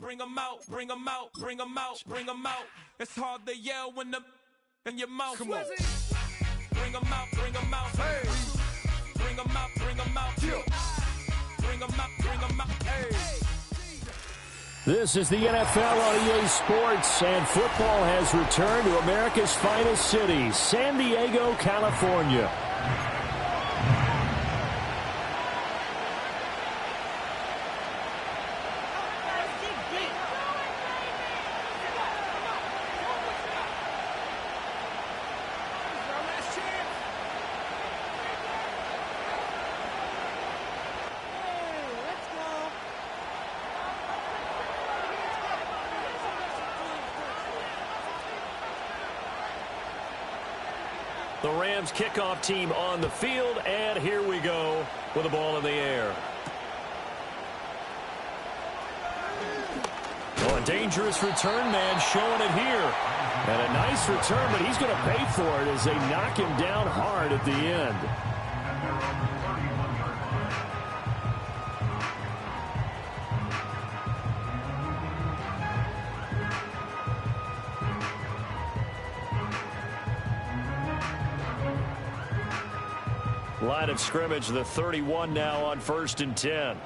bring 'em out, bring 'em out, bring 'em out, bring 'em out. It's hard to yell when the in your mouth. Come on. Bring 'em out, bring 'em out. Hey. Bring 'em out, bring 'em out. Yeah. Bring 'em out, bring 'em out. Hey. This is the NFL on EA Sports, and football has returned to America's finest city, San Diego, California. The Rams kickoff team on the field, and here we go with the ball in the air. Oh, a dangerous return man showing it here. And a nice return, but he's going to pay for it as they knock him down hard at the end. Line of scrimmage, the 31 now on 1st and 10.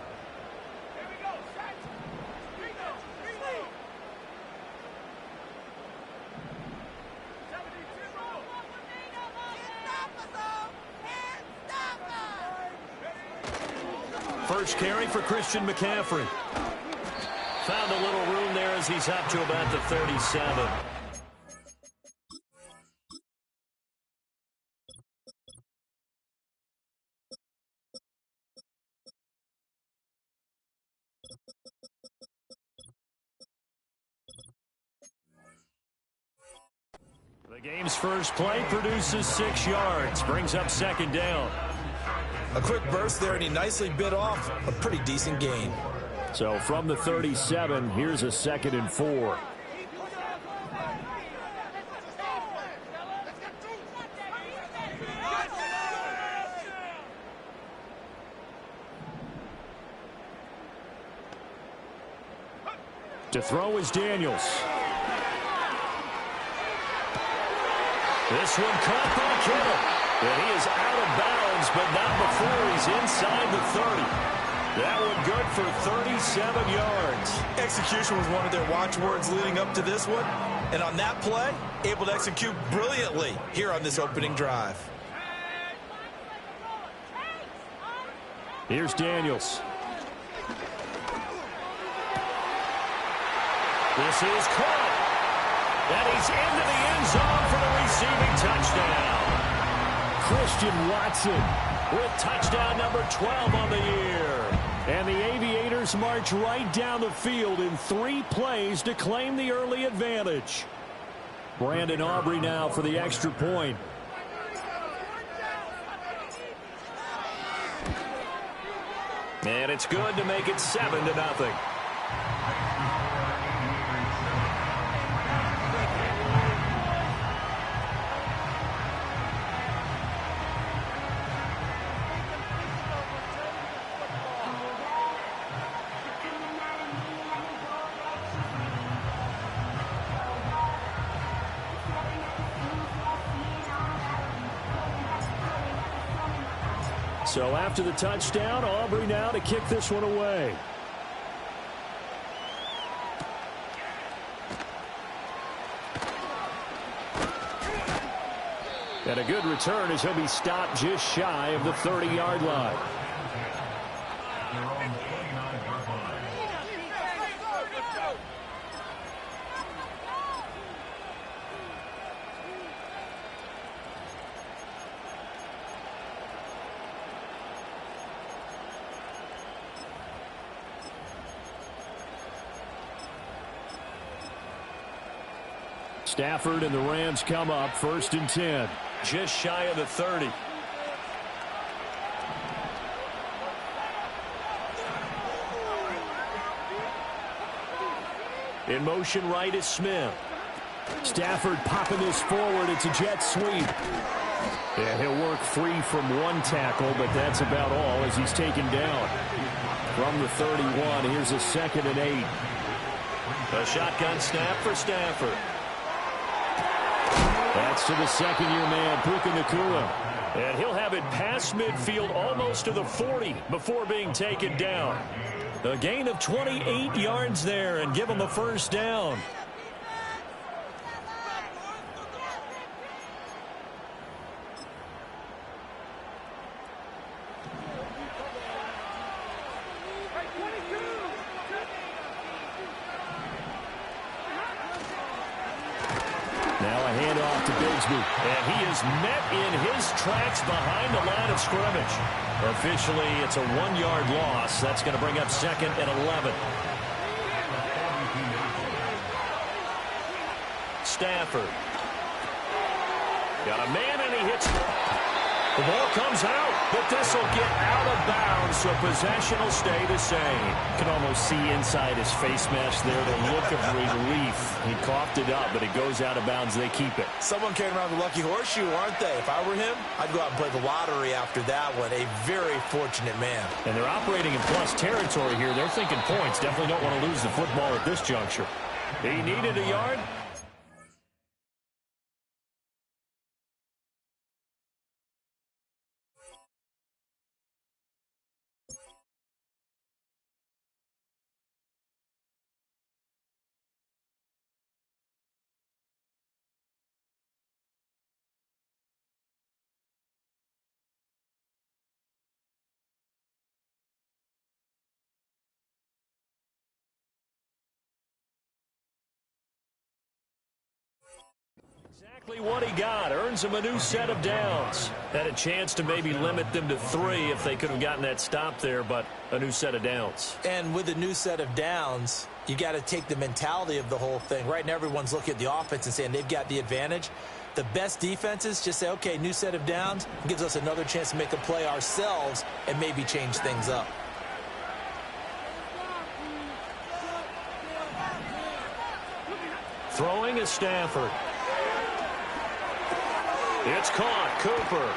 First carry for Christian McCaffrey. Found a little room there as he's up to about the 37. The game's first play produces 6 yards, brings up 2nd down. A quick burst there, and he nicely bit off a pretty decent gain. So from the 37, here's a 2nd and 4. To throw is Daniels. This one caught by Kittle. And he is out of bounds, but not before he's inside the 30. That one good for 37 yards. Execution was one of their watchwords leading up to this one. And on that play, able to execute brilliantly here on this opening drive. Here's Daniels. This is caught. And he's into the end zone for the receiving touchdown. Christian Watson with touchdown number 12 on the year. And the Aviators march right down the field in 3 plays to claim the early advantage. Brandon Aubrey now for the extra point. And it's good to make it 7-0. So after the touchdown, Aubrey now to kick this one away. And a good return as he'll be stopped just shy of the 30-yard line. Stafford and the Rams come up 1st and 10. Just shy of the 30. In motion right is Smith. Stafford popping this forward. It's a jet sweep. And he'll work free from one tackle, but that's about all as he's taken down. From the 31, here's a 2nd and 8. A shotgun snap for Stafford. That's to the second-year man, Puka Nacua. And he'll have it past midfield almost to the 40 before being taken down. A gain of 28 yards there and give him a first down. And he is met in his tracks behind the line of scrimmage. Officially, it's a 1-yard loss. That's going to bring up 2nd and 11. Stafford. Got a man, and he hits. The ball comes out, but this will get out of bounds, so possession will stay the same. You can almost see inside his face mask there the look of relief. He coughed it up, but it goes out of bounds. They keep it. Someone came around the lucky horseshoe, aren't they? If I were him, I'd go out and play the lottery after that one. A very fortunate man. And they're operating in plus territory here. They're thinking points. Definitely don't want to lose the football at this juncture. He needed a yard. Exactly what he got. Earns him a new set of downs. Had a chance to maybe limit them to 3 if they could have gotten that stop there, but a new set of downs. And with a new set of downs, you got to take the mentality of the whole thing. Right now, everyone's looking at the offense and saying they've got the advantage. The best defenses just say, okay, new set of downs, gives us another chance to make a play ourselves and maybe change things up. Throwing is Stafford. It's caught. Cooper.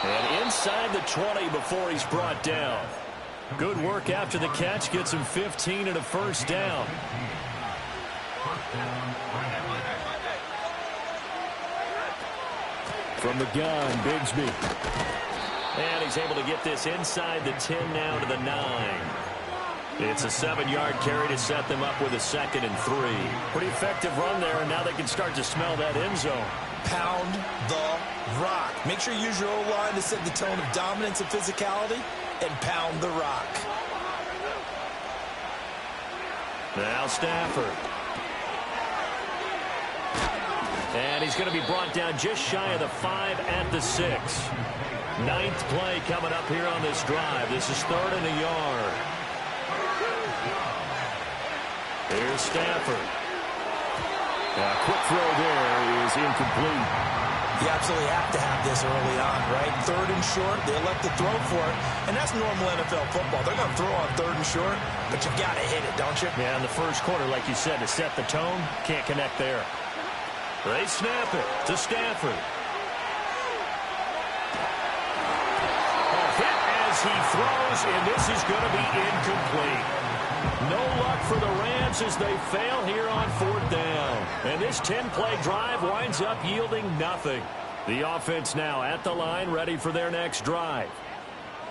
And inside the 20 before he's brought down. Good work after the catch. Gets him 15 and a first down. From the gun, Bigsby. And he's able to get this inside the 10 now to the 9. It's a 7-yard carry to set them up with a 2nd and 3. Pretty effective run there, and now they can start to smell that end zone. Pound the rock. Make sure you use your O-line to set the tone of dominance and physicality, and pound the rock. Now Stafford. And he's going to be brought down just shy of the 5 at the 6. 9th play coming up here on this drive. This is 3rd and a yard. Here's Stafford. Quick throw there is incomplete. You absolutely have to have this early on, right? 3rd and short, they elect to throw for it, and that's normal NFL football. They're going to throw on 3rd and short, but you've got to hit it, don't you? Yeah, in the first quarter, like you said, to set the tone, can't connect there. They snap it to Stafford. A hit as he throws, and this is going to be incomplete. No luck for the Rams as they fail here on 4th down. And this 10-play drive winds up yielding nothing. The offense now at the line, ready for their next drive.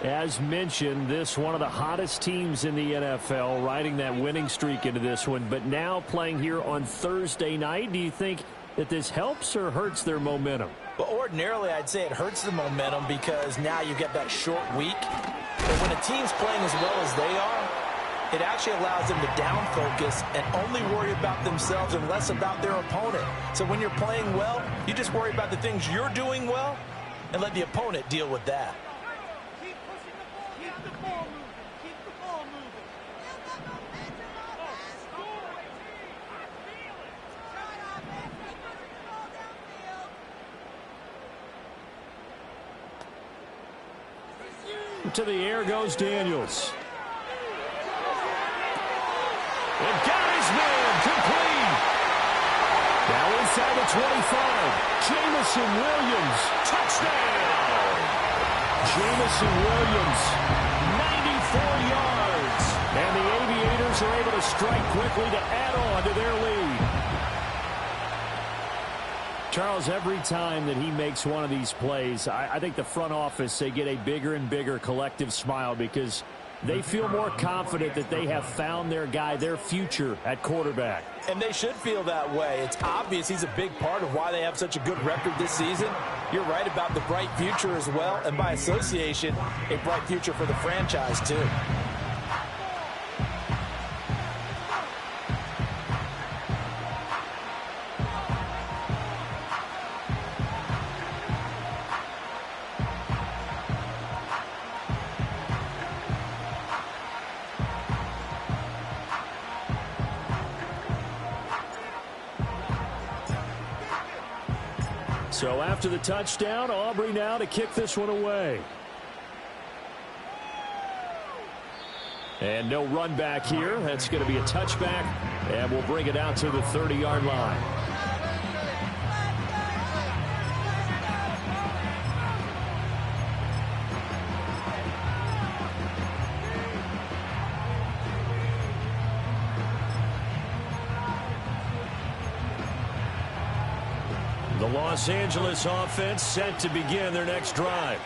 As mentioned, this one of the hottest teams in the NFL, riding that winning streak into this one, but now playing here on Thursday night. Do you think that this helps or hurts their momentum? Well, ordinarily, I'd say it hurts the momentum because now you get that short week. But when a team's playing as well as they are, it actually allows them to down focus and only worry about themselves and less about their opponent. So when you're playing well, you just worry about the things you're doing well and let the opponent deal with that. Keep pushing the ball. Keep the ball moving. Keep the ball moving. To the air goes Daniels. And got his man complete. Now inside the 25. Jameson Williams. Touchdown. Jameson Williams. 94 yards. And the Aviators are able to strike quickly to add on to their lead. Charles, every time that he makes one of these plays, I think the front office, they get a bigger and bigger collective smile because they feel more confident that they have found their guy, their future at quarterback. And they should feel that way. It's obvious he's a big part of why they have such a good record this season. You're right about the bright future as well, and by association, a bright future for the franchise too. So after the touchdown, Aubrey now to kick this one away. And no run back here. That's going to be a touchback, and we'll bring it out to the 30-yard line. The Los Angeles offense set to begin their next drive.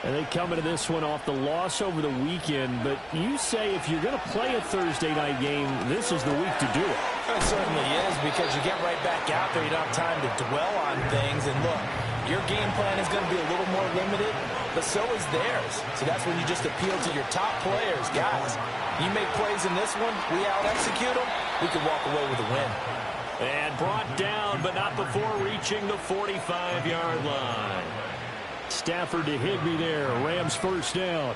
And they come into this one off the loss over the weekend. But you say if you're going to play a Thursday night game, this is the week to do it. It certainly is, because you get right back out there. You don't have time to dwell on things. And look, your game plan is going to be a little more limited, but so is theirs. So that's when you just appeal to your top players. Guys, you make plays in this one, we out-execute them, we can walk away with a win. And brought down, but not before reaching the 45-yard line. Stafford to Higbee there. Rams first down.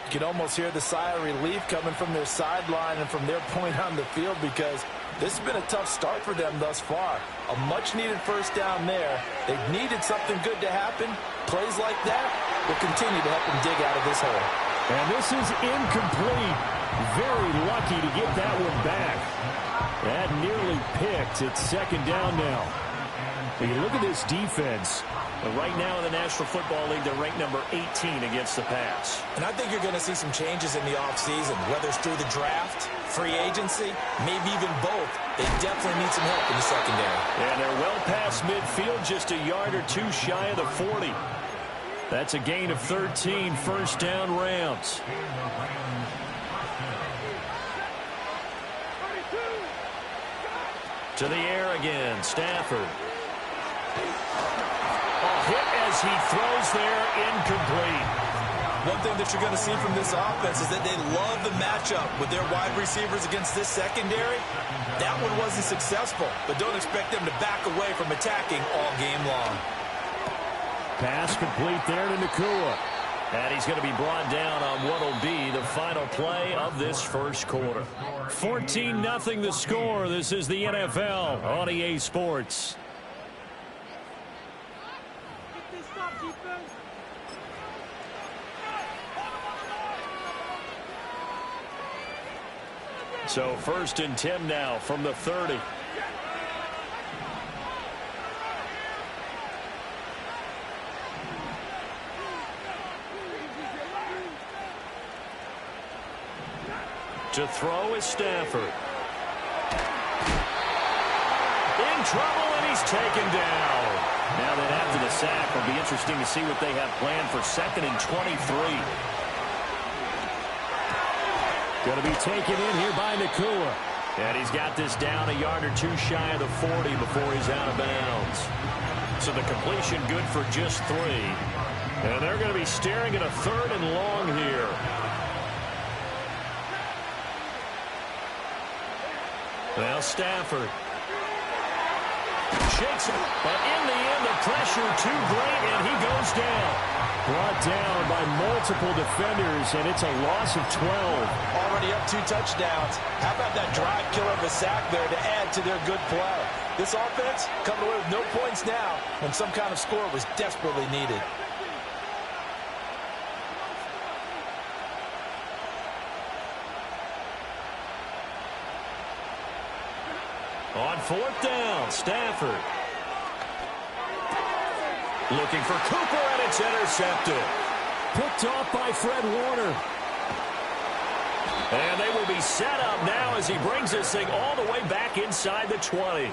You can almost hear the sigh of relief coming from their sideline and from their point on the field, because this has been a tough start for them thus far. A much-needed first down there. They've needed something good to happen. Plays like that will continue to help them dig out of this hole. And this is incomplete. Very lucky to get that one back. That nearly picked. It's second down now. When you look at this defense, but right now in the National Football League, they're ranked number 18 against the pass. And I think you're going to see some changes in the offseason, whether it's through the draft, free agency, maybe even both. They definitely need some help in the secondary. And they're well past midfield, just a yard or two shy of the 40. That's a gain of 13, first down Rams. To the air again, Stafford. A hit as he throws there, incomplete. One thing that you're going to see from this offense is that they love the matchup with their wide receivers against this secondary. That one wasn't successful, but don't expect them to back away from attacking all game long. Pass complete there to Nacua. And he's going to be brought down on what will be the final play of this first quarter. 14-0 the score. This is the NFL on EA Sports. Get this stop, defense. So first and 10 now from the 30. To throw is Stafford. In trouble, and he's taken down. Now that after the sack, it'll be interesting to see what they have planned for second and 23. Going to be taken in here by Nacua. And he's got this down a yard or two shy of the 40 before he's out of bounds. So the completion good for just 3. And they're going to be staring at a third and long here. Well, Stafford shakes it, but in the end, the pressure too great, and he goes down. Brought down by multiple defenders, and it's a loss of 12. Already up 2 touchdowns. How about that drive killer of a sack there to add to their good play? This offense coming away with no points now when some kind of score was desperately needed. On fourth down, Stafford. Looking for Cooper, and it's intercepted. Picked off by Fred Warner. And they will be set up now as he brings this thing all the way back inside the 20.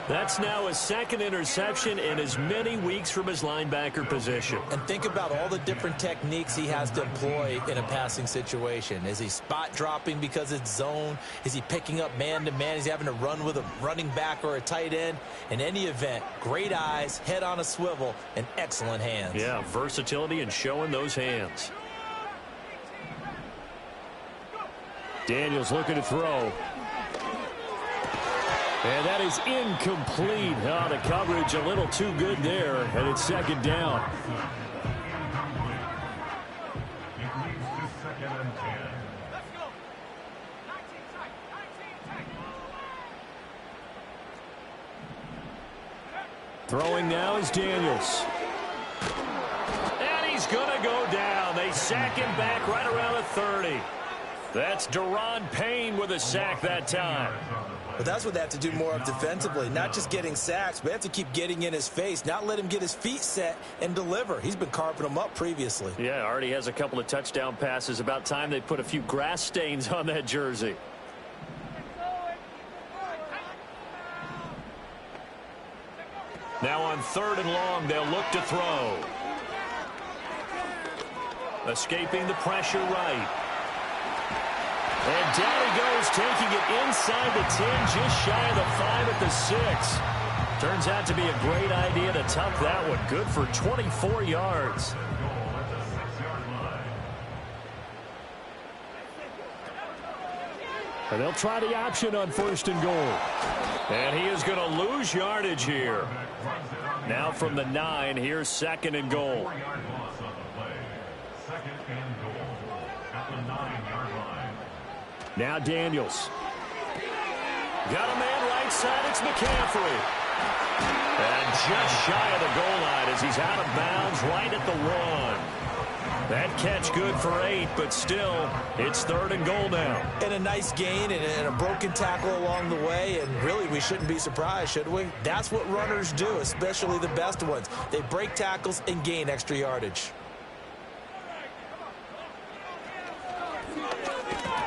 That's now his second interception in as many weeks from his linebacker position. And think about all the different techniques he has to employ in a passing situation. Is he spot dropping because it's zone? Is he picking up man-to-man? Is he having to run with a running back or a tight end? In any event, great eyes, head on a swivel, and excellent hands. Yeah, versatility and showing those hands. Daniels looking to throw. And that is incomplete. Oh, the coverage a little too good there, and it's second down. Throwing now is Daniels. And he's going to go down. They sack him back right around the 30. That's Daron Payne with a sack that time. But that's what they have to do more of defensively, not just getting sacks, but they have to keep getting in his face, not let him get his feet set and deliver. He's been carving them up previously. Yeah, already has a couple of touchdown passes. About time they put a few grass stains on that jersey. Now on 3rd and long, they'll look to throw. Escaping the pressure right. And down he goes, taking it inside the 10, just shy of the 5 at the 6. Turns out to be a great idea to tuck that one. Good for 24 yards. And they'll try the option on 1st and goal. And he is going to lose yardage here. Now from the 9, here's 2nd and goal. Now Daniels. Got a man right side. It's McCaffrey. And just shy of the goal line as he's out of bounds right at the 1. That catch good for 8, but still, it's 3rd and goal now. And a nice gain and a broken tackle along the way, and really we shouldn't be surprised, should we? That's what runners do, especially the best ones. They break tackles and gain extra yardage.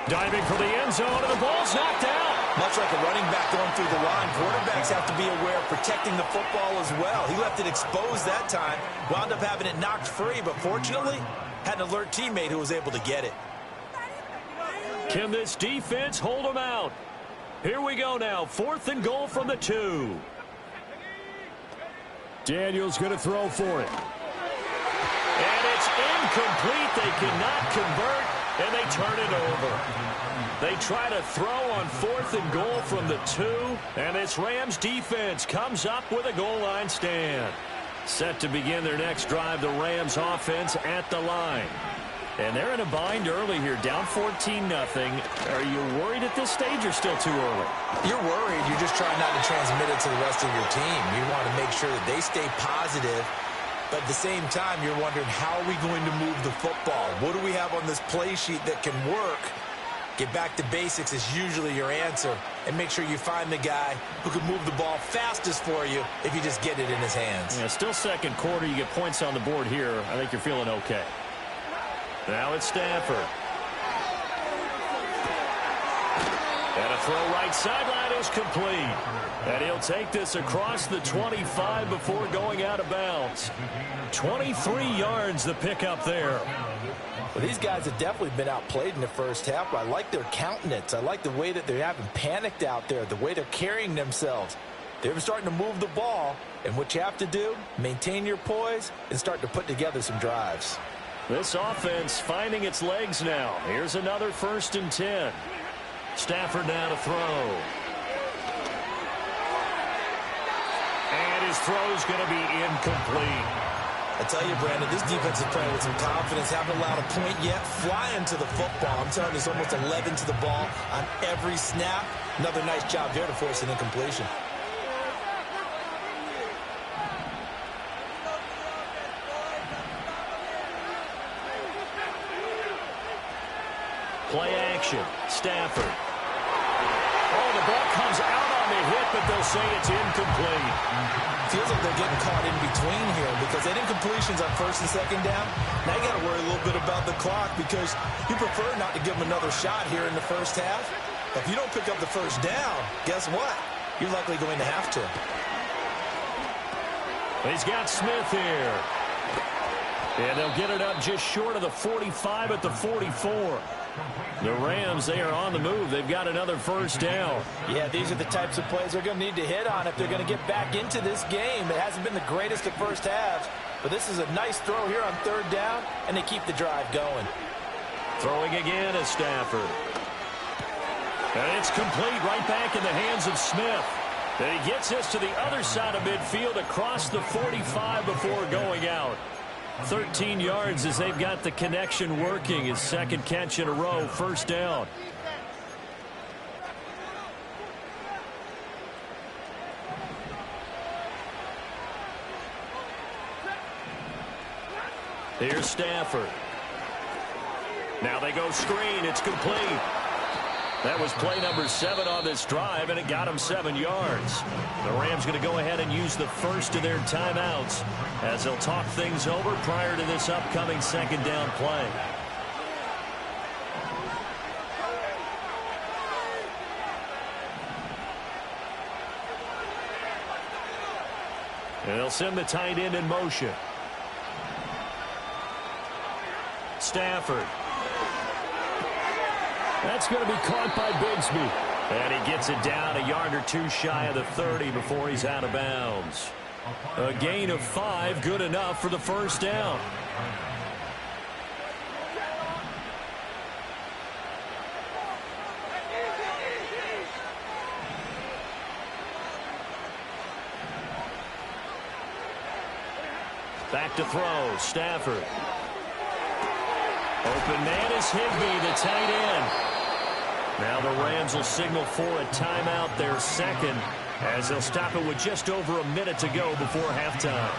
Diving for the end zone, and the ball's knocked out. Much like a running back going through the line, quarterbacks have to be aware of protecting the football as well. He left it exposed that time, wound up having it knocked free, but fortunately, had an alert teammate who was able to get it. Can this defense hold him out? Here we go now, 4th and goal from the 2. Daniels going to throw for it. And it's incomplete. They cannot convert, and they turn it over. They try to throw on 4th and goal from the 2, and this Rams defense comes up with a goal line stand. Set to begin their next drive, the Rams offense at the line. And they're in a bind early here, down 14-0. Are you worried at this stage or still too early? You're worried. You're just trying not to transmit it to the rest of your team. You want to make sure that they stay positive. But at the same time, you're wondering, how are we going to move the football? What do we have on this play sheet that can work? Get back to basics is usually your answer. And make sure you find the guy who can move the ball fastest for you if you just get it in his hands. Yeah, still 2nd quarter. You get points on the board here. I think you're feeling okay. Now it's Stafford. And a throw right sideline is complete. And he'll take this across the 25 before going out of bounds. 23 yards the pickup there. Well, these guys have definitely been outplayed in the first half, but I like their countenance. I like the way that they haven't panicked out there, the way they're carrying themselves. They're starting to move the ball, and what you have to do, maintain your poise and start to put together some drives. This offense finding its legs now. Here's another 1st and 10. Stafford now to throw. And his throw's going to be incomplete. I tell you, Brandon, this defense is playing with some confidence. Haven't allowed a point yet. Flying to the football. I'm telling you, it's almost 11 to the ball on every snap. Another nice job there to force an incompletion. Play action. Stafford. Oh, the ball comes out on the hit, but they'll say it's incomplete. Feels like they're getting caught in between here because they didn't completions on first and second down. Now you got to worry a little bit about the clock because you prefer not to give them another shot here in the first half. If you don't pick up the first down, guess what? You're likely going to have to. He's got Smith here. And they'll get it up just short of the 45 at the 44. The Rams, they are on the move. They've got another first down. Yeah, these are the types of plays they're going to need to hit on if they're going to get back into this game. It hasn't been the greatest of first halves, but this is a nice throw here on third down, and they keep the drive going. Throwing again is Stafford. And it's complete right back in the hands of Smith. And he gets this to the other side of midfield across the 45 before going out. 13 yards as they've got the connection working. His second catch in a row, first down. Here's Stafford. Now they go screen. It's complete. That was play number 7 on this drive, and it got him 7 yards. The Rams going to go ahead and use the first of their timeouts as they'll talk things over prior to this upcoming second down play. And they'll send the tight end in motion. Stafford. That's going to be caught by Bigsby. And he gets it down a yard or two shy of the 30 before he's out of bounds. A gain of 5, good enough for the first down. Back to throw, Stafford. Open man is Higbee, the tight end. Now the Rams will signal for a timeout, their second, as they'll stop it with just over a minute to go before halftime.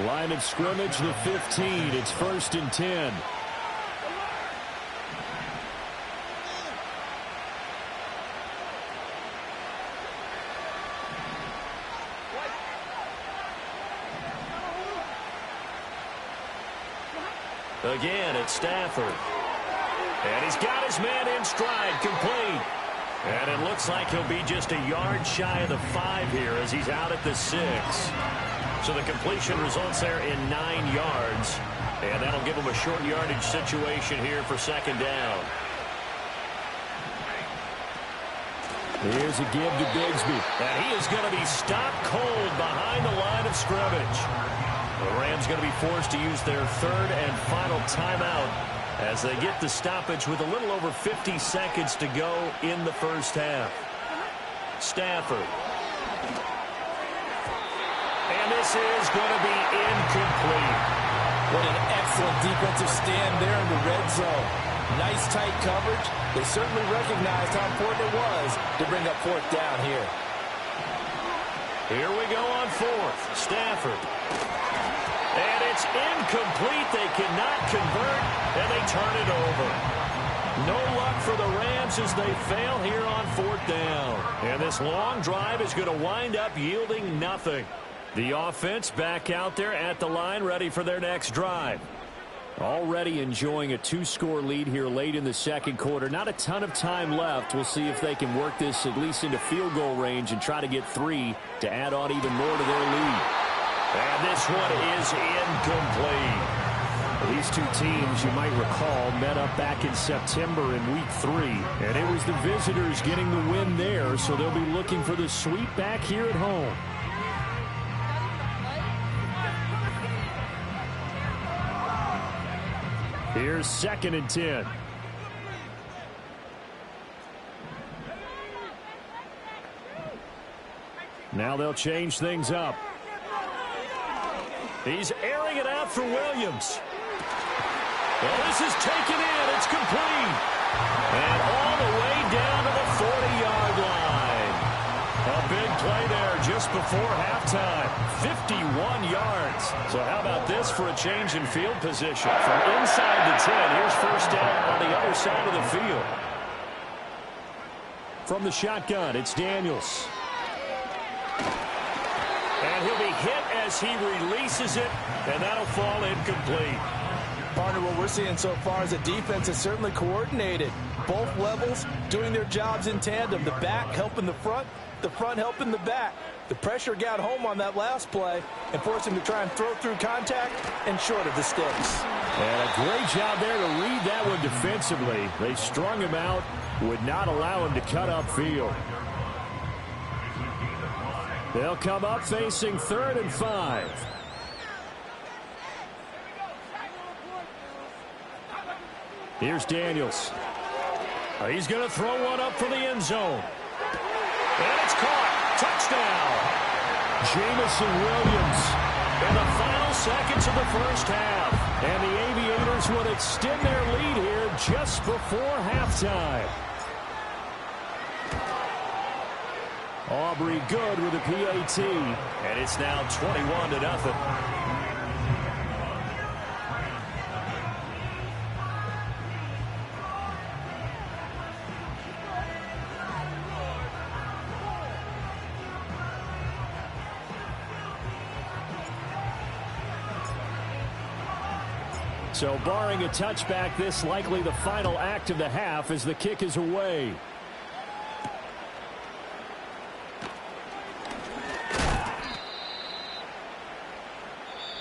Line of scrimmage, the 15. It's 1st and 10. Again, it's Stafford. And he's got his man in stride, complete. And it looks like he'll be just a yard shy of the 5 here as he's out at the 6. So the completion results there in 9 yards. And that'll give him a short yardage situation here for second down. Here's a give to Bigsby. And he is going to be stopped cold behind the line of scrimmage. The Rams going to be forced to use their third and final timeout as they get the stoppage with a little over 50 seconds to go in the first half. Stafford. And this is going to be incomplete. What an excellent defensive stand there in the red zone. Nice tight coverage. They certainly recognized how important it was to bring up fourth down here. Here we go on fourth. Stafford. And it's incomplete. They cannot convert, and they turn it over. No luck for the Rams as they fail here on fourth down. And this long drive is going to wind up yielding nothing. The offense back out there at the line, ready for their next drive. Already enjoying a 2-score lead here late in the second quarter. Not a ton of time left. We'll see if they can work this at least into field goal range and try to get 3 to add on even more to their lead. And this one is incomplete. These two teams, you might recall, met up back in September in Week 3. And it was the visitors getting the win there, so they'll be looking for the sweep back here at home. Here's 2nd and 10. Now they'll change things up. He's airing it out for Williams. Well, this is taken in. It's complete. And all the way down to the 40-yard line. A big play there just before halftime. 51 yards. So how about this for a change in field position? From inside the 10, here's first down on the other side of the field. From the shotgun, it's Daniels. And he'll be hit as he releases it, and that'll fall incomplete. Partner, what we're seeing so far is the defense is certainly coordinated. Both levels doing their jobs in tandem. The back helping the front helping the back. The pressure got home on that last play and forced him to try and throw through contact and short of the sticks. And a great job there to read that one defensively. They strung him out, would not allow him to cut upfield. They'll come up facing 3rd and 5. Here's Daniels. He's going to throw one up for the end zone. And it's caught. Touchdown. Jameson Williams in the final seconds of the first half. And the Aviators will extend their lead here just before halftime. Aubrey good with a PAT. And it's now 21-0. So barring a touchback, this likely the final act of the half as the kick is away.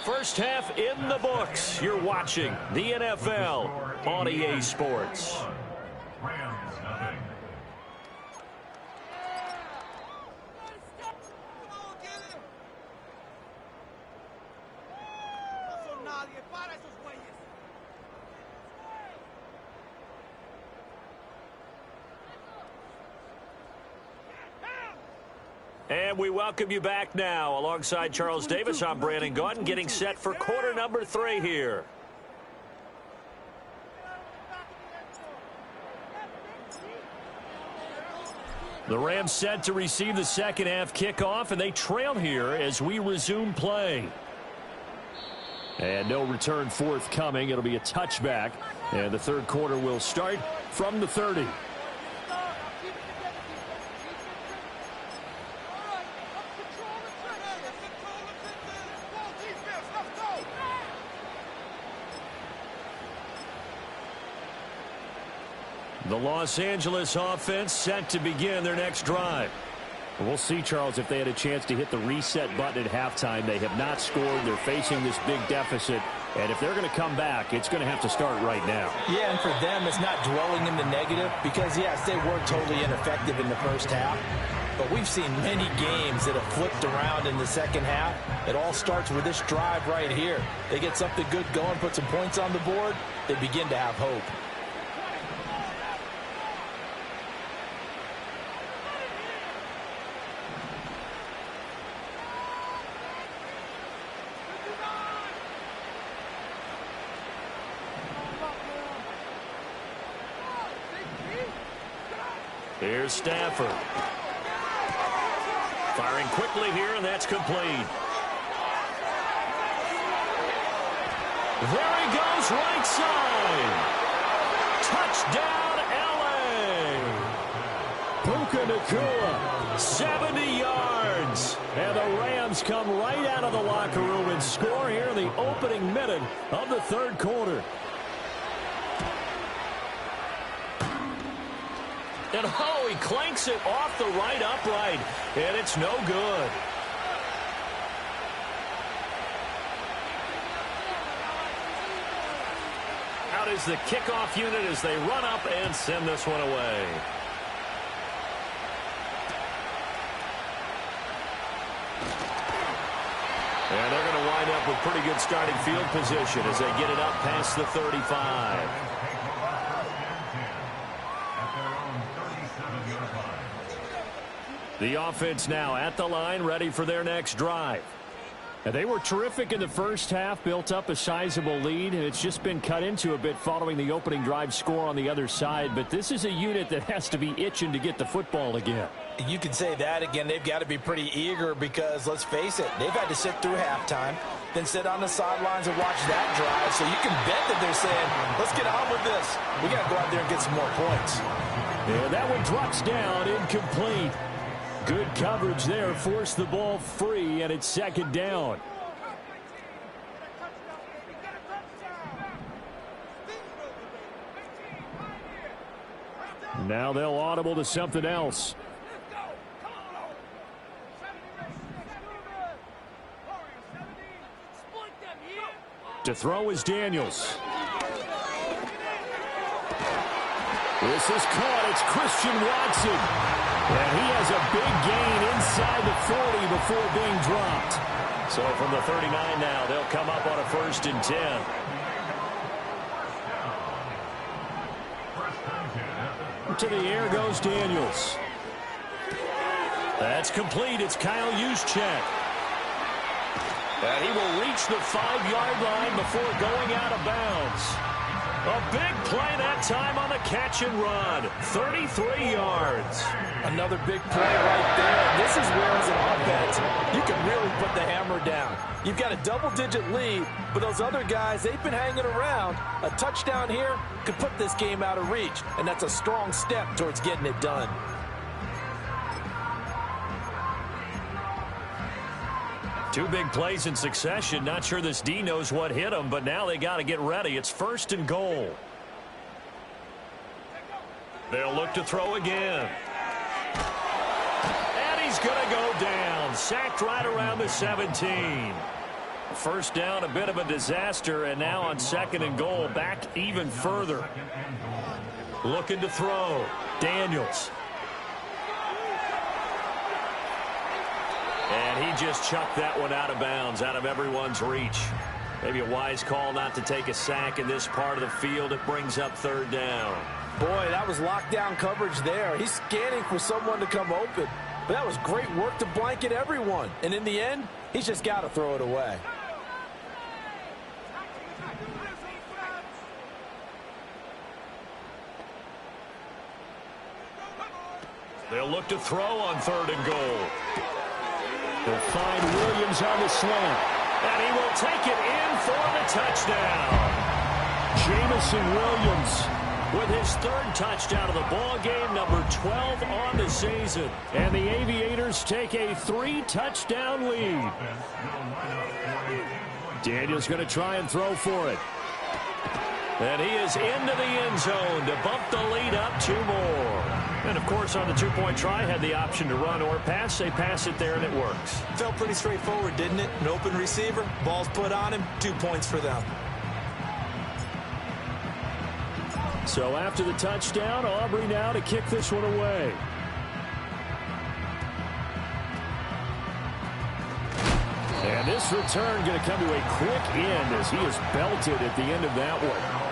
First half in the books. You're watching the NFL on EA Sports. And we welcome you back now. Alongside Charles Davis, I'm Brandon Gaudin, getting set for quarter number 3 here. The Rams set to receive the second half kickoff, and they trail here as we resume play. And no return forthcoming. It'll be a touchback, and the third quarter will start from the 30. The Los Angeles offense set to begin their next drive. We'll see, Charles, if they had a chance to hit the reset button at halftime. They have not scored. They're facing this big deficit. And if they're going to come back, it's going to have to start right now. Yeah, and for them, it's not dwelling in the negative because, yes, they were totally ineffective in the first half. But we've seen many games that have flipped around in the second half. It all starts with this drive right here. They get something good going, put some points on the board, they begin to have hope. Here's Stafford. Firing quickly here, and that's complete. There he goes, right side. Touchdown, L.A. Puka Nacua, 70 yards. and the Rams come right out of the locker room and score here in the opening minute of the third quarter. And oh, he clanks it off the right upright, and it's no good. Out is the kickoff unit as they run up and send this one away. And they're going to wind up with pretty good starting field position as they get it up past the 35. The offense now at the line, ready for their next drive. And they were terrific in the first half, built up a sizable lead, and it's just been cut into a bit following the opening drive score on the other side. But this is a unit that has to be itching to get the football again. You can say that again. They've got to be pretty eager because, let's face it, they've had to sit through halftime, then sit on the sidelines and watch that drive. So you can bet that they're saying, let's get on with this. We got to go out there and get some more points. And that one drops down, incomplete. Good coverage there. Forced the ball free, and it's second down. Now they'll audible to something else. To throw is Daniels. This is caught. It's Christian Watson. And he has a big gain inside the 40 before being dropped. So from the 39 now, they'll come up on a 1st and 10. To the air goes Daniels. That's complete. It's Kyle Juszczyk. And he will reach the 5-yard line before going out of bounds. A big play that time on the catch and run. 33 yards. Another big play right there. This is where, as an offense, you can really put the hammer down. You've got a double-digit lead, but those other guys, they've been hanging around. A touchdown here could put this game out of reach, and that's a strong step towards getting it done. Two big plays in succession. Not sure this D knows what hit him, but now they got to get ready. It's 1st and goal. They'll look to throw again. And he's going to go down. Sacked right around the 17. First down, a bit of a disaster, and now on 2nd and goal, back even further. Looking to throw. Daniels. And he just chucked that one out of bounds, out of everyone's reach. Maybe a wise call not to take a sack in this part of the field. It brings up 3rd down. Boy, that was lockdown coverage there. He's scanning for someone to come open. But that was great work to blanket everyone. And in the end, he's just got to throw it away. They'll look to throw on 3rd and goal. They'll find Williams on the slant. And he will take it in for the touchdown. Jameson Williams with his 3rd touchdown of the ball game, number 12 on the season. And the Aviators take a 3-touchdown lead. Daniels going to try and throw for it. And he is into the end zone to bump the lead up 2 more. And, of course, on the 2-point try, had the option to run or pass. They pass it there, and it works. Felt pretty straightforward, didn't it? An open receiver, ball's put on him, 2 points for them. So after the touchdown, Aubrey now to kick this one away. And this return going to come to a quick end as he is belted at the end of that one.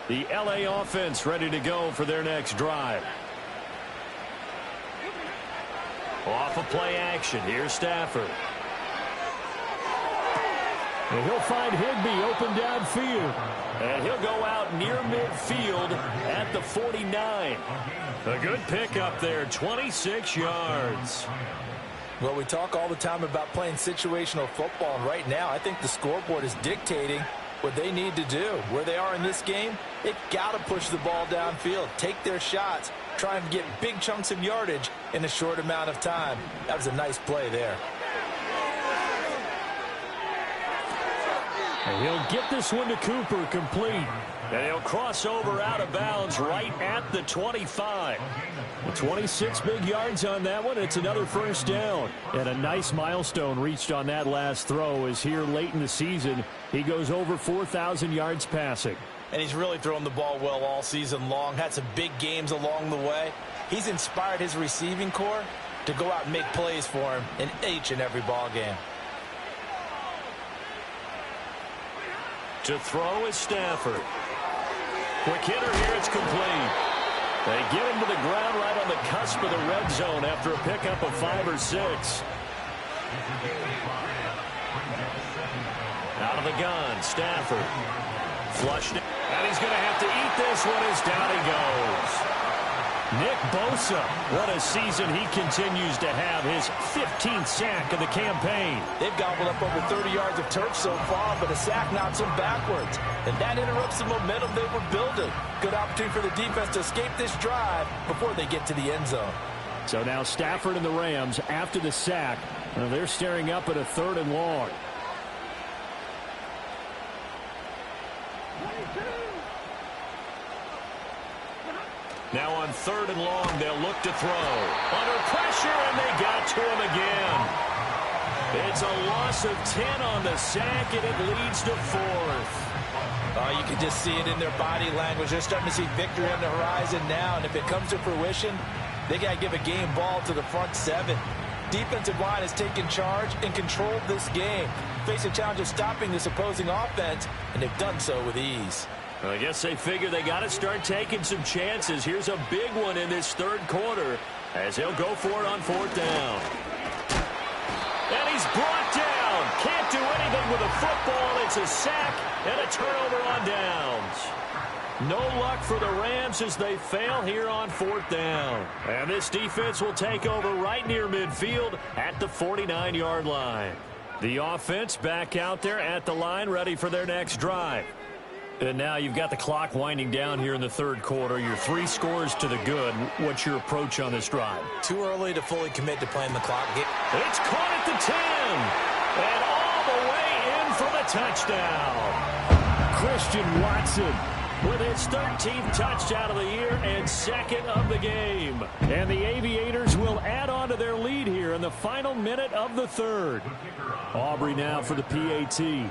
The LA offense ready to go for their next drive. Off of play action. Here's Stafford. And he'll find Higbee open downfield. And he'll go out near midfield at the 49. A good pickup there, 26 yards. Well, we talk all the time about playing situational football, and right now I think the scoreboard is dictating what they need to do. Where they are in this game, they've got to push the ball downfield, take their shots, try and get big chunks of yardage in a short amount of time. That was a nice play there. And he'll get this one to Cooper, complete. And he'll cross over out of bounds right at the 25. 26 big yards on that one. It's another 1st down. And a nice milestone reached on that last throw as here late in the season, he goes over 4,000 yards passing. And he's really thrown the ball well all season long. Had some big games along the way. He's inspired his receiving corps to go out and make plays for him in each and every ball game. To throw is Stafford. Quick hitter here, it's complete. They get him to the ground right on the cusp of the red zone after a pickup of 5 or 6. Out of the gun, Stafford. Flushed it. And he's going to have to eat this one as down he goes. Nick Bosa, what a season he continues to have, his 15th sack of the campaign. They've gobbled up over 30 yards of turf so far, but a sack knocks them backwards. And that interrupts the momentum they were building. Good opportunity for the defense to escape this drive before they get to the end zone. So now Stafford and the Rams, after the sack, they're staring up at a 3rd and long. Now on 3rd and long, they'll look to throw. Under pressure, and they got to him again. It's a loss of 10 on the sack, and it leads to 4th. You can just see it in their body language. They're starting to see victory on the horizon now, and if it comes to fruition, they got to give a game ball to the front 7. Defensive line has taken charge and controlled this game. Face a challenge of stopping this opposing offense, and they've done so with ease. I guess they figure they got to start taking some chances. Here's a big one in this 3rd quarter as he'll go for it on 4th down. And he's brought down. Can't do anything with a football. It's a sack and a turnover on downs. No luck for the Rams as they fail here on 4th down. And this defense will take over right near midfield at the 49-yard line. The offense back out there at the line, ready for their next drive. And now you've got the clock winding down here in the 3rd quarter. You're 3 scores to the good. What's your approach on this drive? Too early to fully commit to playing the clock. It's caught at the 10. And all the way in for the touchdown. Christian Watson with his 13th touchdown of the year and 2nd of the game. And the Aviators will add on to their lead here in the final minute of the 3rd. Aubrey now for the PAT.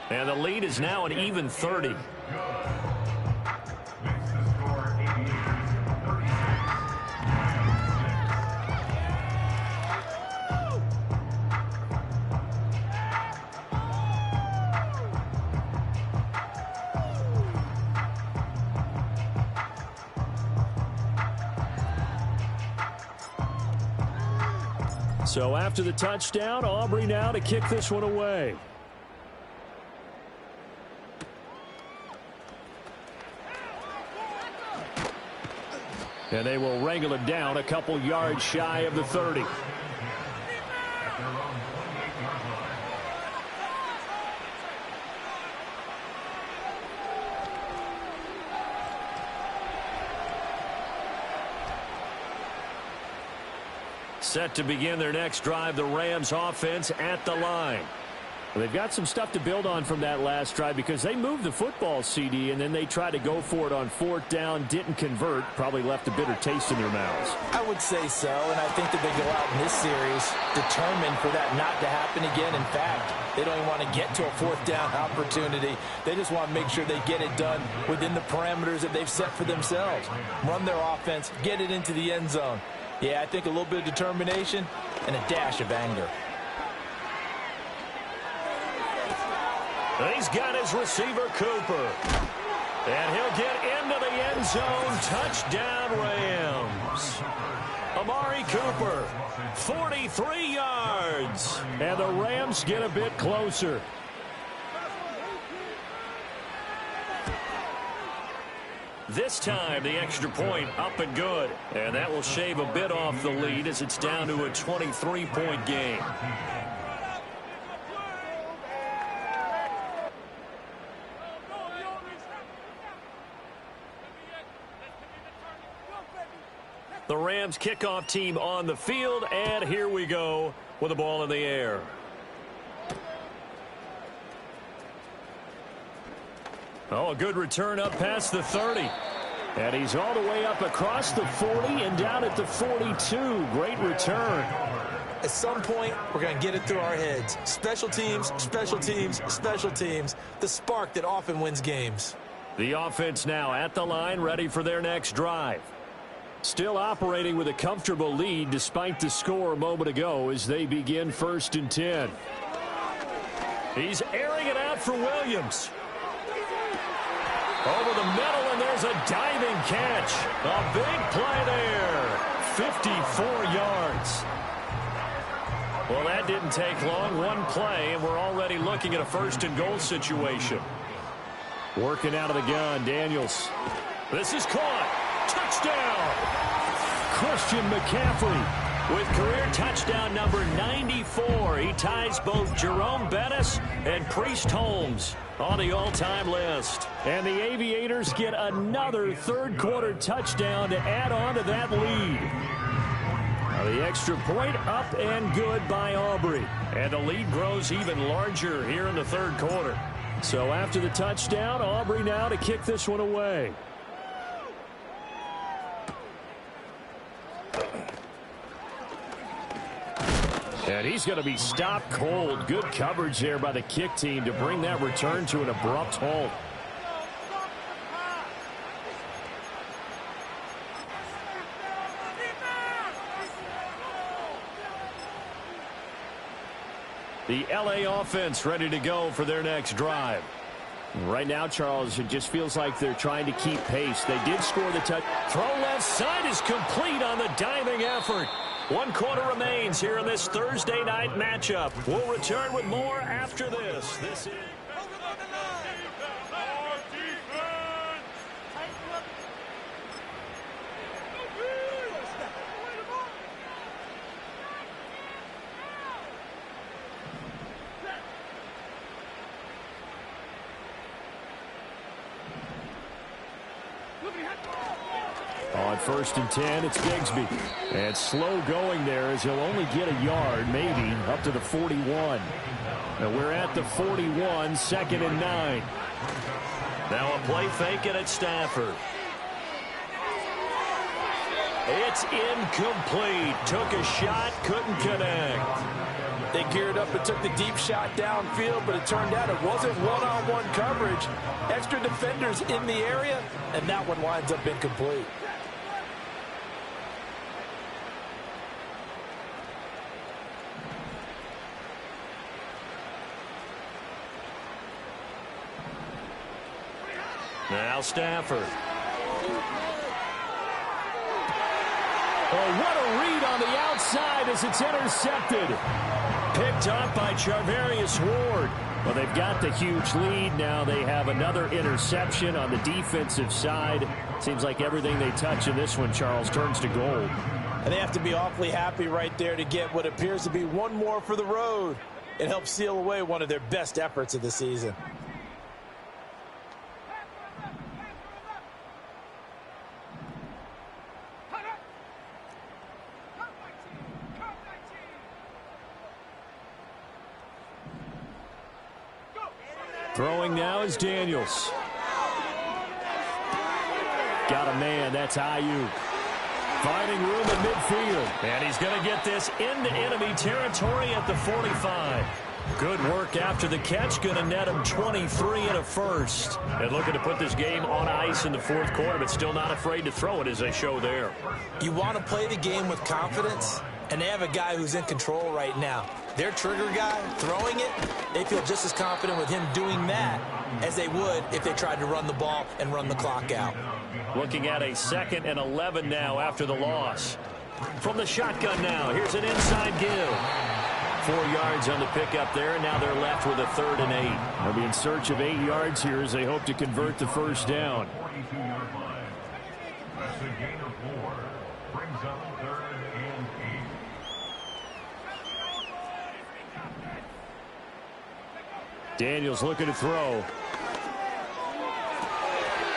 And the lead is now an even 30. So after the touchdown, Aubrey now to kick this one away. And they will wrangle it down a couple yards shy of the 30. Set to begin their next drive, the Rams offense at the line. Well, they've got some stuff to build on from that last drive because they moved the football, CD, and then they tried to go for it on 4th down, didn't convert, probably left a bitter taste in their mouths. I would say so, and I think that they go out in this series determined for that not to happen again. In fact, they don't even want to get to a 4th down opportunity. They just want to make sure they get it done within the parameters that they've set for themselves. Run their offense, get it into the end zone. Yeah, I think a little bit of determination and a dash of anger. He's got his receiver, Cooper. And he'll get into the end zone. Touchdown, Rams. Amari Cooper, 43 yards. And the Rams get a bit closer. This time, the extra point up and good. And that will shave a bit off the lead as it's down to a 23-point game. The Rams kickoff team on the field, and here we go with the ball in the air. Oh, a good return up past the 30. And he's all the way up across the 40 and down at the 42. Great return. At some point, we're going to get it through our heads. Special teams, special teams, special teams. The spark that often wins games. The offense now at the line, ready for their next drive. Still operating with a comfortable lead despite the score a moment ago as they begin 1st and 10. He's airing it out for Williams. Over the middle, and there's a diving catch. A big play there. 54 yards. Well, that didn't take long. One play, and we're already looking at a first-and-goal situation. Working out of the gun, Daniels. This is caught. Touchdown! Christian McCaffrey with career touchdown number 94. He ties both Jerome Bettis and Priest Holmes on the all-time list. And the Aviators get another third-quarter touchdown to add on to that lead. Now the extra point up and good by Aubrey. And the lead grows even larger here in the third quarter. So after the touchdown, Aubrey now to kick this one away. And he's going to be stopped cold. Good coverage there by the kick team to bring that return to an abrupt halt. The LA offense ready to go for their next drive. Right now, Charles, it just feels like they're trying to keep pace. They did score the touch. Throw left side is complete on the diving effort. 1 quarter remains here in this Thursday night matchup. We'll return with more after this. This is... On 1st and 10, it's Bigsby. And slow going there as he'll only get a yard, maybe, up to the 41. Now we're at the 41, 2nd and 9. Now a play fake it at Stafford. It's incomplete. Took a shot, couldn't connect. They geared up and took the deep shot downfield, but it turned out it wasn't one-on-one coverage. Extra defenders in the area, and that one winds up incomplete. Now Stafford. Oh, what a read on the outside as it's intercepted. Picked up by Charvarius Ward. Well, they've got the huge lead. Now they have another interception on the defensive side. Seems like everything they touch in this one, Charles, turns to gold. And they have to be awfully happy right there to get what appears to be one more for the road. It helps seal away one of their best efforts of the season. Throwing now is Daniels. Got a man, that's Ayuk. Finding room in midfield. And he's going to get this into enemy territory at the 45. Good work after the catch. Going to net him 23 and a first. And looking to put this game on ice in the fourth quarter, but still not afraid to throw it as they show there. You want to play the game with confidence, and they have a guy who's in control right now. Their trigger guy throwing it, they feel just as confident with him doing that as they would if they tried to run the ball and run the clock out. Looking at a 2nd and 11 now after the loss. From the shotgun now, here's an inside give. 4 yards on the pickup there, and now they're left with a 3rd and 8. They'll be in search of 8 yards here as they hope to convert the first down. That's a gain of 4. Brings up 3rd and 8. Daniels looking to throw.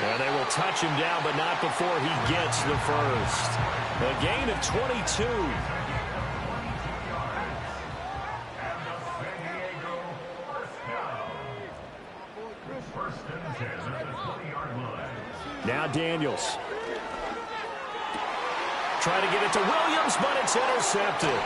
And they will touch him down, but not before he gets the first. A gain of 22. Now Daniels. Trying to get it to Williams, but it's intercepted.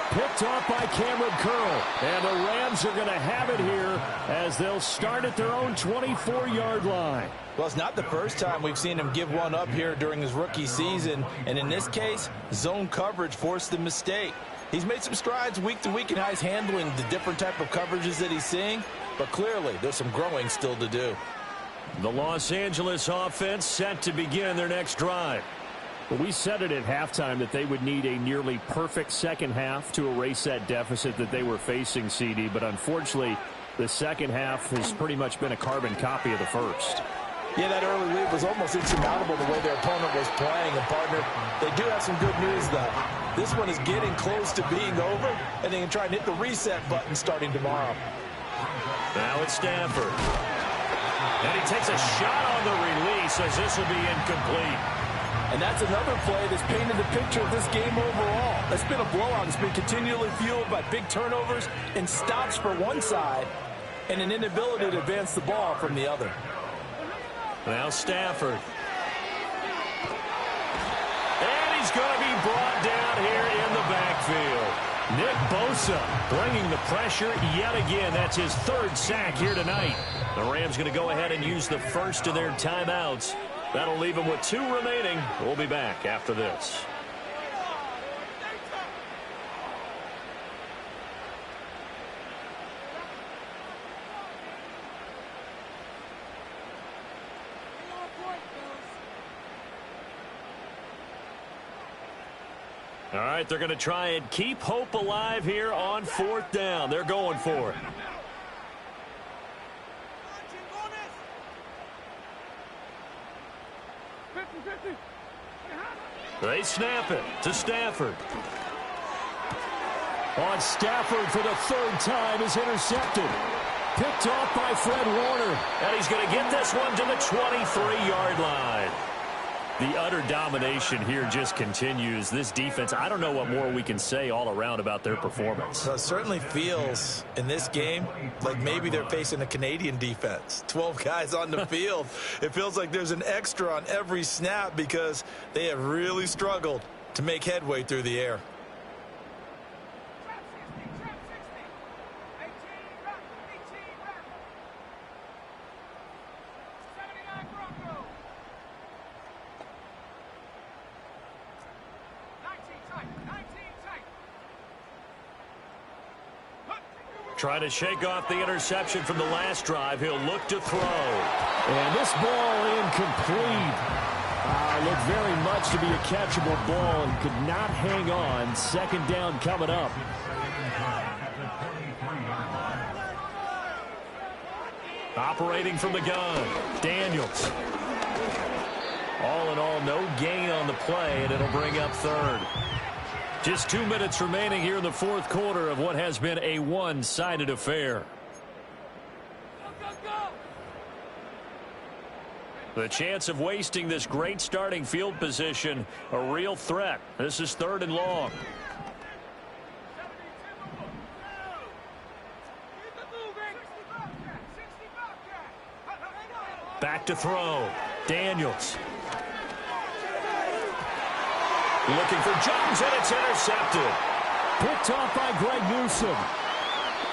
Picked off by Cameron Curl. And the Rams are going to have it here as they'll start at their own 24-yard line. Well, it's not the first time we've seen him give one up here during his rookie season. And in this case, zone coverage forced the mistake. He's made some strides week to week in how he's handling the different type of coverages that he's seeing. But clearly, there's some growing still to do. The Los Angeles offense set to begin their next drive. Well, we said it at halftime that they would need a nearly perfect second half to erase that deficit that they were facing, CD. But unfortunately, the second half has pretty much been a carbon copy of the first. Yeah, that early lead was almost insurmountable the way their opponent was playing. And, partner, they do have some good news, though. This one is getting close to being over, and they can try and hit the reset button starting tomorrow. Now it's Stanford. And he takes a shot on the release as this will be incomplete. And that's another play that's painted the picture of this game overall. It's been a blowout. It's been continually fueled by big turnovers and stops for one side and an inability to advance the ball from the other. Now Stafford. And he's going to be brought down here in the backfield. Nick Bosa bringing the pressure yet again. That's his third sack here tonight. The Rams going to go ahead and use the first of their timeouts. That'll leave them with 2 remaining. We'll be back after this. All right, they're going to try and keep hope alive here on 4th down. They're going for it. They snap it to Stafford. On Stafford for the 3rd time is intercepted. Picked off by Fred Warner. And he's going to get this one to the 23-yard line. The utter domination here just continues. This defense, I don't know what more we can say all around about their performance. So it certainly feels in this game like maybe they're facing a Canadian defense. 12 guys on the field. It feels like there's an extra on every snap because they have really struggled to make headway through the air. Trying to shake off the interception from the last drive. He'll look to throw. And this ball incomplete. Looked very much to be a catchable ball and could not hang on. 2nd down coming up. Operating from the gun, Daniels. All in all, no gain on the play, and it'll bring up 3rd. Just 2 minutes remaining here in the 4th quarter of what has been a one-sided affair. The chance of wasting this great starting field position, a real threat. This is 3rd and long. Back to throw. Daniels. Looking for Jones, and it's intercepted. Picked off by Greg Newsome.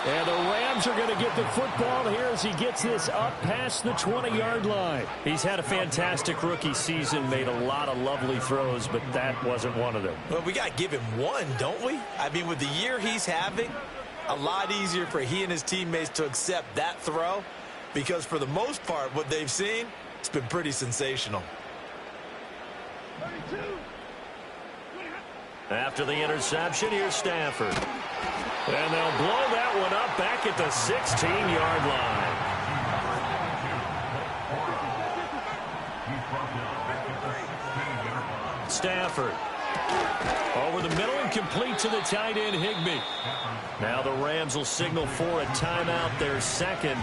And the Rams are going to get the football here as he gets this up past the 20-yard line. He's had a fantastic rookie season, made a lot of lovely throws, but that wasn't one of them. Well, we got to give him one, don't we? I mean, with the year he's having, a lot easier for he and his teammates to accept that throw because for the most part, what they've seen, it's been pretty sensational. 32. After the interception, here's Stafford. And they'll blow that one up back at the 16-yard line. Stafford. Over the middle and complete to the tight end, Higbee. Now the Rams will signal for a timeout, their 2nd,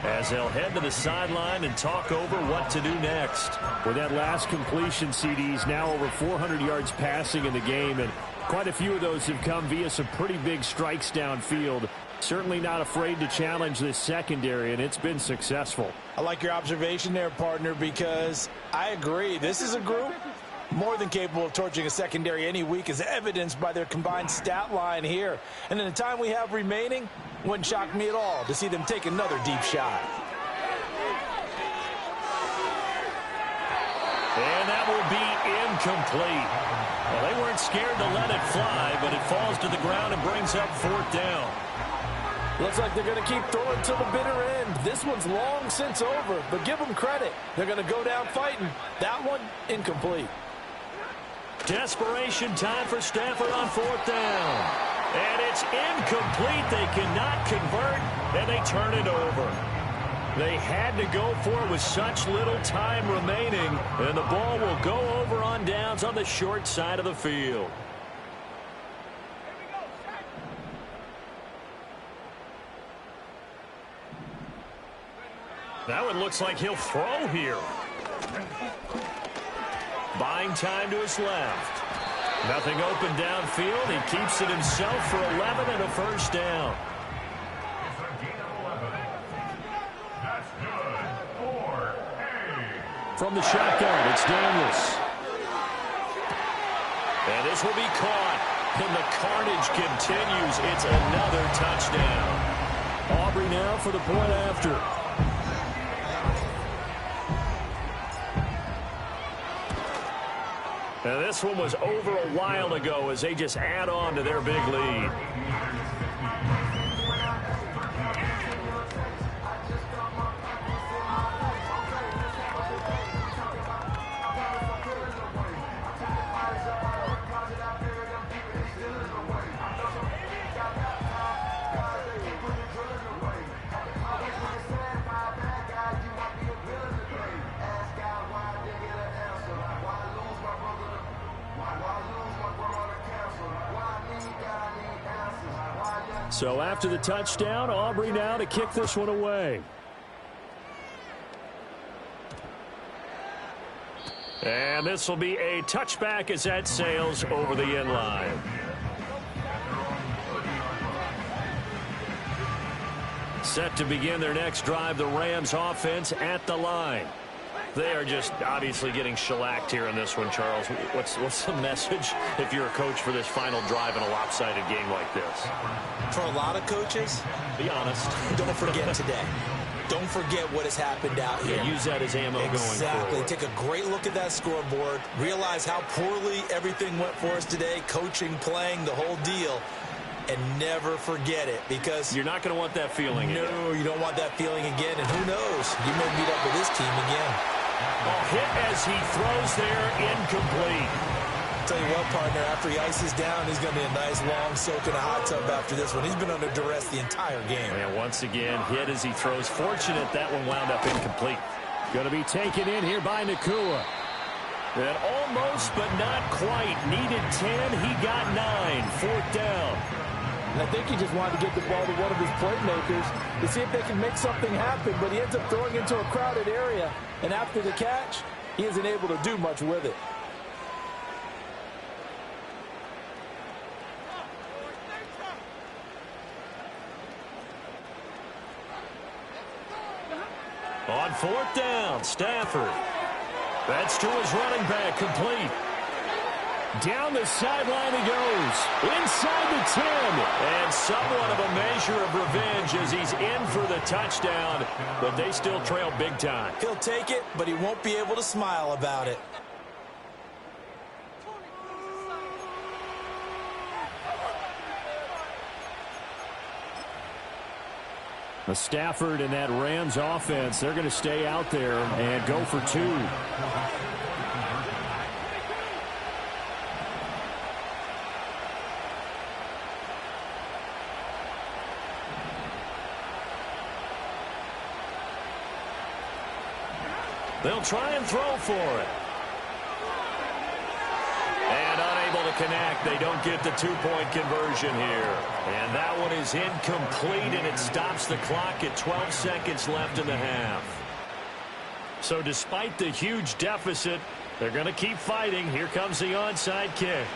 as they'll head to the sideline and talk over what to do next. With that last completion, CDs now over 400 yards passing in the game, and quite a few of those have come via some pretty big strikes downfield. Certainly not afraid to challenge this secondary, and it's been successful. I like your observation there, partner, because I agree. This is a group more than capable of torching a secondary any week, as evidenced by their combined stat line here. And in the time we have remaining, wouldn't shock me at all to see them take another deep shot. And that will be incomplete. Well, they weren't scared to let it fly, but it falls to the ground and brings up 4th down. Looks like they're going to keep throwing till the bitter end. This one's long since over, but give them credit. They're going to go down fighting. That one, incomplete. Desperation time for Stafford on 4th down. And it's incomplete. They cannot convert, and they turn it over. They had to go for it with such little time remaining, and the ball will go over on downs on the short side of the field. Now it looks like he'll throw here. Buying time to his left. Nothing open downfield. He keeps it himself for 11 and a first down. It's a gain of 11. That's good. 4-8. From the shotgun, it's Daniels. And this will be caught. And the carnage continues. It's another touchdown. Aubrey now for the point after. And this one was over a while ago as they just add on to their big lead. So after the touchdown, Aubrey now to kick this one away. And this will be a touchback as that sails over the end line. Set to begin their next drive, the Rams offense at the line. They are just obviously getting shellacked here in this one, Charles. What's the message if you're a coach for this final drive in a lopsided game like this? For a lot of coaches, Be honest. don't forget today. Don't forget what has happened out here. Yeah, use that as ammo going Exactly. forward. Take a great look at that scoreboard. Realize how poorly everything went for us today. Coaching, playing, the whole deal. And never forget it, because You're not going to want that feeling again. no, you don't want that feeling again. And who knows? You may meet up with this team again. A hit as he throws there, incomplete. Tell you what, partner, after he ices down, he's going to be a nice long soak in a hot tub after this one. He's been under duress the entire game. And once again, hit as he throws. Fortunate that one wound up incomplete. Going to be taken in here by Nacua. And almost, but not quite. Needed 10. He got 9. 4th down. And I think he just wanted to get the ball to one of his playmakers to see if they can make something happen, but he ends up throwing into a crowded area. And after the catch, he isn't able to do much with it. On 4th down, Stafford. That's to his running back, complete. Down the sideline he goes. Inside the 10. And somewhat of a measure of revenge as he's in for the touchdown, but they still trail big time. He'll take it, but he won't be able to smile about it. The Stafford and that Rams offense, they're going to stay out there and go for 2. They'll try and throw for it. And unable to connect. They don't get the 2-point conversion here. And that one is incomplete, and it stops the clock at 12 seconds left in the half. So despite the huge deficit, they're going to keep fighting. Here comes the onside kick.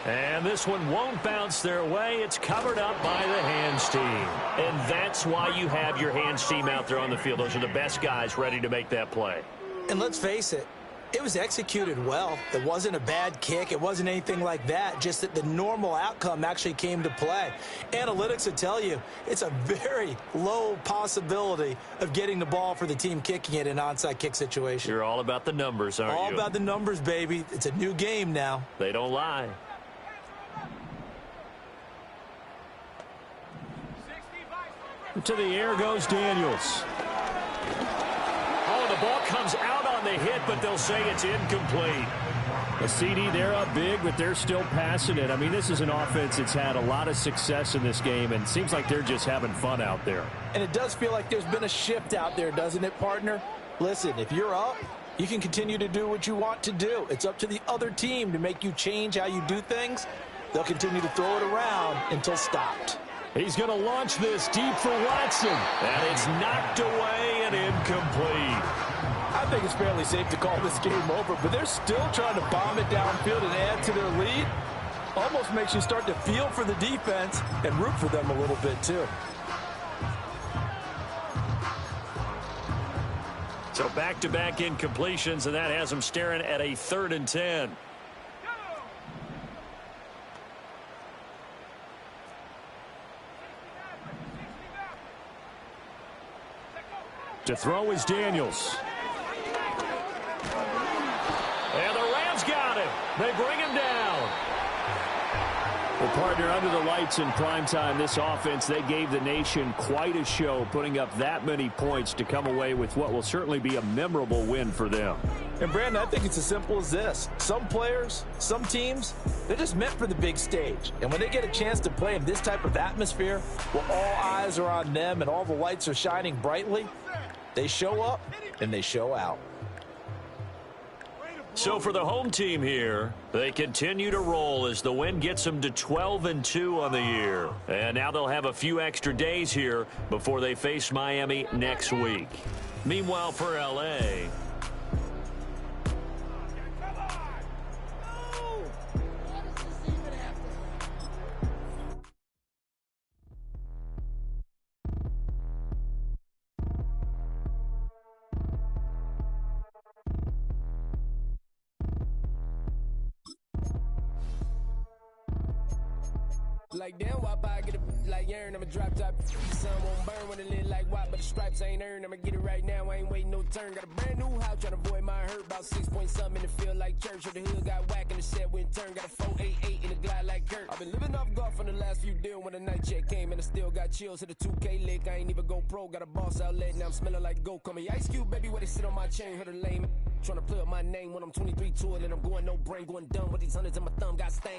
And this one won't bounce their way. It's covered up by the hands team. And that's why you have your hands team out there on the field. Those are the best guys ready to make that play. And let's face it, it was executed well. It wasn't a bad kick. It wasn't anything like that. Just that the normal outcome actually came to play. Analytics would tell you it's a very low possibility of getting the ball for the team kicking it in an onside kick situation. You're all about the numbers, aren't you? All about the numbers, baby. It's a new game now. They don't lie. To the air goes Daniels. Oh, the ball comes out on the hit, but they'll say it's incomplete. A CD, they're up big, but they're still passing it. I mean, this is an offense that's had a lot of success in this game, and it seems like they're just having fun out there. And it does feel like there's been a shift out there, doesn't it, partner? Listen, if you're up, you can continue to do what you want to do. It's up to the other team to make you change how you do things. They'll continue to throw it around until stopped. He's going to launch this deep for Watson. And it's knocked away and incomplete. I think it's fairly safe to call this game over, but they're still trying to bomb it downfield and add to their lead. Almost makes you start to feel for the defense and root for them a little bit too. So back-to-back incompletions, and that has them staring at a 3rd and 10. To throw is Daniels. And the Rams got him. They bring him down. Well, partner, under the lights in primetime, this offense, they gave the nation quite a show, putting up that many points to come away with what will certainly be a memorable win for them. And, Brandon, I think it's as simple as this. Some players, some teams, they're just meant for the big stage. And when they get a chance to play in this type of atmosphere, where all eyes are on them and all the lights are shining brightly, they show up and they show out. So for the home team here, they continue to roll as the win gets them to 12-2 on the year. And now they'll have a few extra days here before they face Miami next week. Meanwhile, for L.A., like damn, why I get a like Aaron, I'm a drop top. Sun won't burn when it lit like why, but the stripes ain't earned. I'ma get it right now, I ain't waiting no turn. Got a brand new house, trying to avoid my hurt. About 6 point something in the field like church. Or the hood got whack and the set went turn. Got a 488 in the glide like Kurt. I've been living off golf for the last few deals. When the night check came and I still got chills. Hit a 2K lick, I ain't even go pro. Got a boss outlet, now I'm smelling like gold. Call me Ice Cube, baby, where they sit on my chain. Heard a lame. Trying to play up my name when I'm 23 to it and I'm going no brain, going dumb with these hundreds in my thumb. Got stained.